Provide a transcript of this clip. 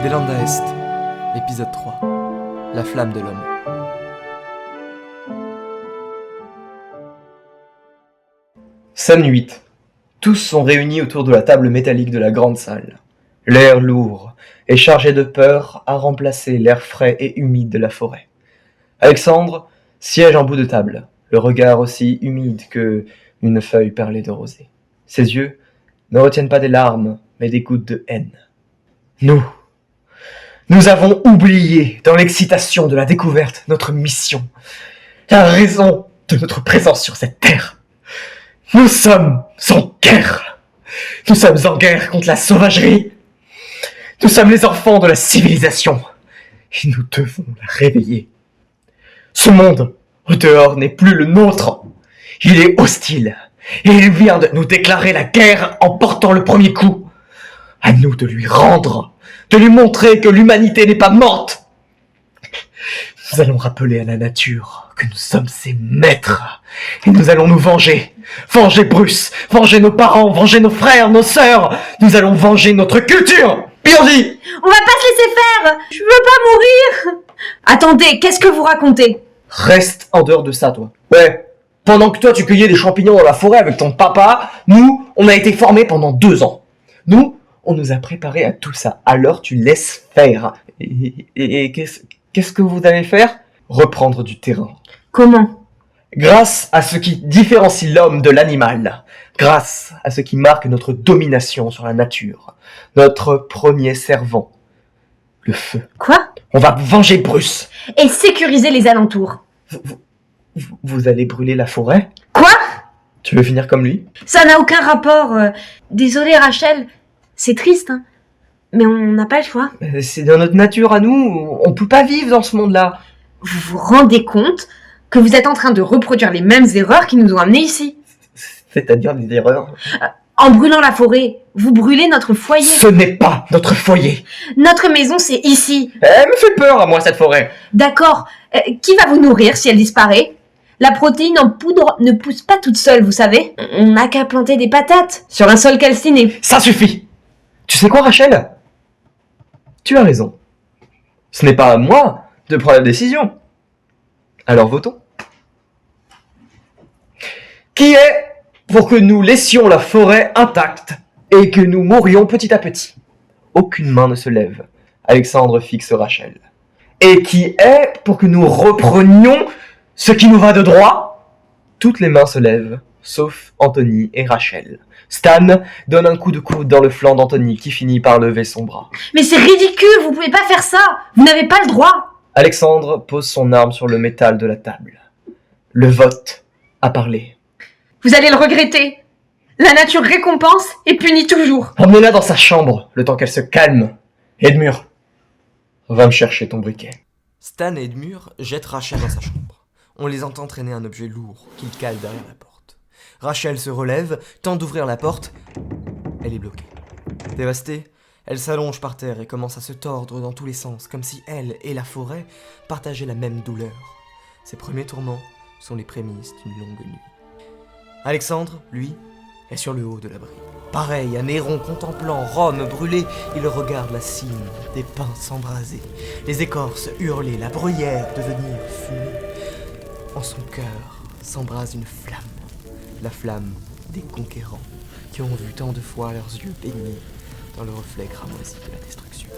Delanda Est, épisode 3. La flamme de l'homme. Scène 8. Tous sont réunis autour de la table métallique de la grande salle. L'air lourd et chargé de peur a remplacé l'air frais et humide de la forêt. Alexandre siège en bout de table, le regard aussi humide que une feuille perlée de rosée. Ses yeux ne retiennent pas des larmes, mais des gouttes de haine. Nous avons oublié, dans l'excitation de la découverte, notre mission, la raison de notre présence sur cette terre. Nous sommes en guerre. Nous sommes en guerre contre la sauvagerie. Nous sommes les enfants de la civilisation. Et nous devons la réveiller. Ce monde, au dehors, n'est plus le nôtre. Il est hostile. Et il vient de nous déclarer la guerre en portant le premier coup. À nous de lui rendre, de lui montrer que l'humanité n'est pas morte. Nous allons rappeler à la nature que nous sommes ses maîtres. Et nous allons nous venger. Venger Bruce, venger nos parents, venger nos frères, nos sœurs. Nous allons venger notre culture. Bien dit. On va pas se laisser faire. Je veux pas mourir. Attendez, qu'est-ce que vous racontez? Reste en dehors de ça, toi. Ouais. Pendant que toi, tu cueillais des champignons dans la forêt avec ton papa, nous, on a été formés pendant 2 ans. Nous, on nous a préparés à tout ça. Alors, tu laisses faire. Et qu'est-ce que vous allez faire? Reprendre du terrain. Comment? Grâce à ce qui différencie l'homme de l'animal. Grâce à ce qui marque notre domination sur la nature. Notre premier servant. Le feu. Quoi? On va venger Bruce. Et sécuriser les alentours. Vous allez brûler la forêt? Quoi? Tu veux finir comme lui? Ça n'a aucun rapport. Désolée Rachel. C'est triste, hein. Mais on n'a pas le choix. C'est dans notre nature à nous. On peut pas vivre dans ce monde-là. Vous vous rendez compte que vous êtes en train de reproduire les mêmes erreurs qui nous ont amenés ici? C'est-à-dire des erreurs. En brûlant la forêt, vous brûlez notre foyer. Ce n'est pas notre foyer. Notre maison, c'est ici. Elle me fait peur à moi, cette forêt. D'accord. Qui va vous nourrir si elle disparaît? La protéine en poudre ne pousse pas toute seule, vous savez. On n'a qu'à planter des patates sur un sol calciné. Ça suffit. Tu sais quoi, Rachel? Tu as raison. Ce n'est pas à moi de prendre la décision. Alors votons. Qui est pour que nous laissions la forêt intacte et que nous mourions petit à petit? Aucune main ne se lève. Alexandre fixe Rachel. Et qui est pour que nous reprenions ce qui nous va de droit? Toutes les mains se lèvent, sauf Anthony et Rachel. Stan donne un coup de coude dans le flanc d'Anthony qui finit par lever son bras. Mais c'est ridicule, vous pouvez pas faire ça. Vous n'avez pas le droit. Alexandre pose son arme sur le métal de la table. Le vote a parlé. Vous allez le regretter. La nature récompense et punit toujours. Emmenez-la dans sa chambre, le temps qu'elle se calme. Edmure, va me chercher ton briquet. Stan et Edmure jettent Rachel dans sa chambre. On les entend traîner un objet lourd qu'ils calent derrière la porte. Rachel se relève, tente d'ouvrir la porte. Elle est bloquée. Dévastée, elle s'allonge par terre et commence à se tordre dans tous les sens, comme si elle et la forêt partageaient la même douleur. Ses premiers tourments sont les prémices d'une longue nuit. Alexandre, lui, est sur le haut de l'abri. Pareil à Néron contemplant Rome brûler, il regarde la cime des pins s'embraser, les écorces hurler, la bruyère devenir fumée. En son cœur s'embrase une flamme, la flamme des conquérants qui ont vu tant de fois leurs yeux baignés dans le reflet cramoisi de la destruction.